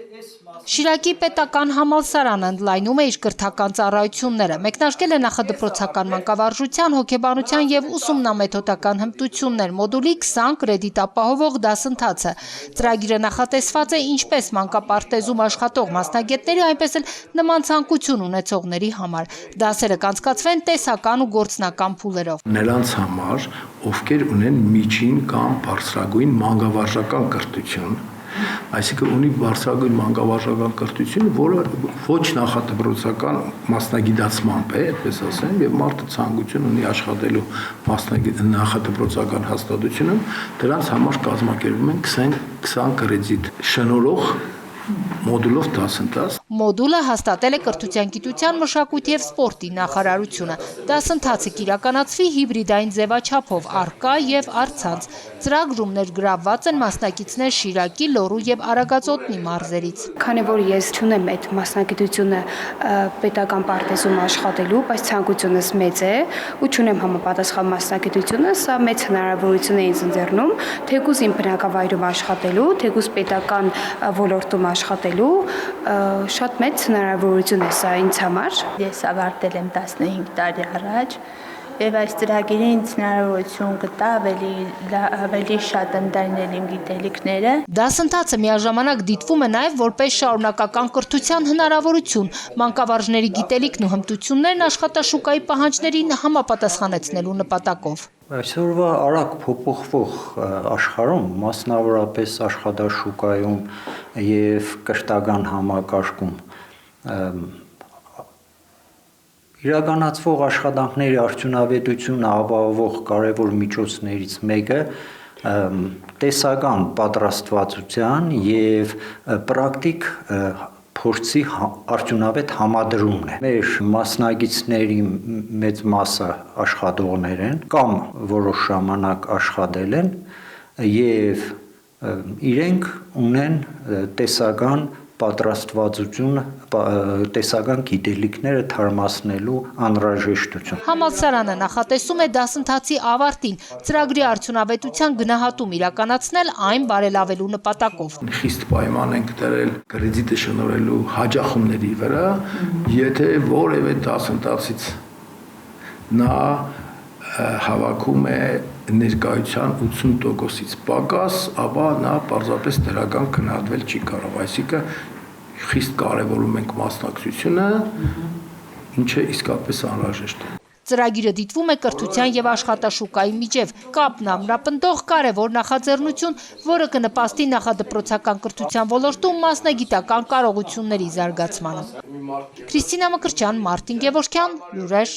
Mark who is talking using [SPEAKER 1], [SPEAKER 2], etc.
[SPEAKER 1] Շիրակի պետական համալսարանը ընդլայնում է իր կրթական ծառայությունները, մեկնարկել է նախադպրոցական մանկավարժության, հոգեբանության և ուսումնամեթոդական հմտություններ մոդուլի 20 կրեդիտ ապահովող դասընթացը։ Ծրագիրը նախատեսված է ինչպես մանկապարտեզում աշխատող մասնագետների, այնպես էլ նման ցանկություն ունեցողների համար։ Դասերը կանցկացվեն տեսական ու գործնական փուլերով։
[SPEAKER 2] Նրանց համար, ովքեր ունեն միջին կամ բարձրագույն մանկավարժական կրթություն, այսինքն ունի բարձրագույն մանկավարժական կրթություն, որը ոչ նախադպրոցական մասնագիտացմամբ է, այդպես ասեմ, եւ մարդը ցանկություն ունի աշխատելու նախադպրոցական հաստատությունում, դրանց համար կազմակերպում են 20 կրեդիտ շնորհող մոդուլով դասընթաց։
[SPEAKER 1] Մոդուլը հաստատել է Կրթության, գիտության, մշակույթի և սպորտի նախարարությունը։ Դասընթացը կիրականացվի հիբրիդային ձևաչափով, առկա և առցանց։ Ծրագրում ներգրավված են մասնակիցներ Շիրակի, Լոռու և Արագածոտնի մարզերից։
[SPEAKER 3] Քանի որ ես չունեմ այդ մասնագիտությունը պետական պարտեզում աշխատելու, բայց ցանկությունս մեծ է ու չունեմ համապատասխան մասնագիտությունը, սա մեծ հնարավորություն է ինձ ընձեռնում թեկուզ իմ բնակավայրում աշխատելու, թեկուզ պետական ոլորտում աշխատելու, շատ մեծ հնարավորություն է սա ինձ համար։
[SPEAKER 4] Ես ավարտել եմ 15 տարի առաջ եւ այս ծրագիրը ինձ հնարավորություն կտա ավելի շատ ընդլայնել իմ գիտելիքները։
[SPEAKER 1] Դասընթացը միաժամանակ դիտվում է նաև որպես շարունակական կրթության հնարավորություն, մանկավարժների գիտելիքն ու հմտություններն աշխատաշուկայի պահանջներին համապատասխանեցնելու նպատակով։
[SPEAKER 5] Այսօրվա արագ փոփոխվող աշխարհում, մասնավորապես աշխատաշուկայում եւ կրթական համակարգում իրականացվող աշխատանքների արդյունավետությունը ապահովող կարևոր միջոցներից մեկը տեսական պատրաստվածության եւ պրակտիկ փորձի արդյունավետ համադրումն է։ Մեր մասնագետների մեծ մասը աշխատողներ են կամ որոշ ժամանակ աշխատել են եւ իրենք ունեն տեսական պատրաստվածությունը, տեսական գիտելիքները թարմացնելու անհրաժեշտություն։
[SPEAKER 1] Համալսարանը նախատեսում է դասընթացի ավարտին ծրագրի արդյունավետության գնահատում իրականացնել այն բարելավելու նպատակով։
[SPEAKER 2] Խիստ պայման ենք դրել կրեդիտը շնորհելու հաջախումների վրա, եթե որևէ դասընթացից նա հավաքում է ներկայության 80%-ից պակաս, ապա նա պարզապես դրական գնահատվել չի կարող, այսինքն խիստ կարևորում ենք մասնակցությունը, ինչը իսկապես անհրաժեշտ է։
[SPEAKER 1] Ծրագիրը դիտվում է կրթության և աշխատաշուկայի միջև, կապն ամրապնդող կարևոր նախաձեռնություն, որը կնպաստի նախադպրոցական կրթության ոլորտում մասնագիտական կարողությունների զարգացմանը։ Քրիստինա Մկրտչյան, Մարտին Գևորգյան, լուրեր։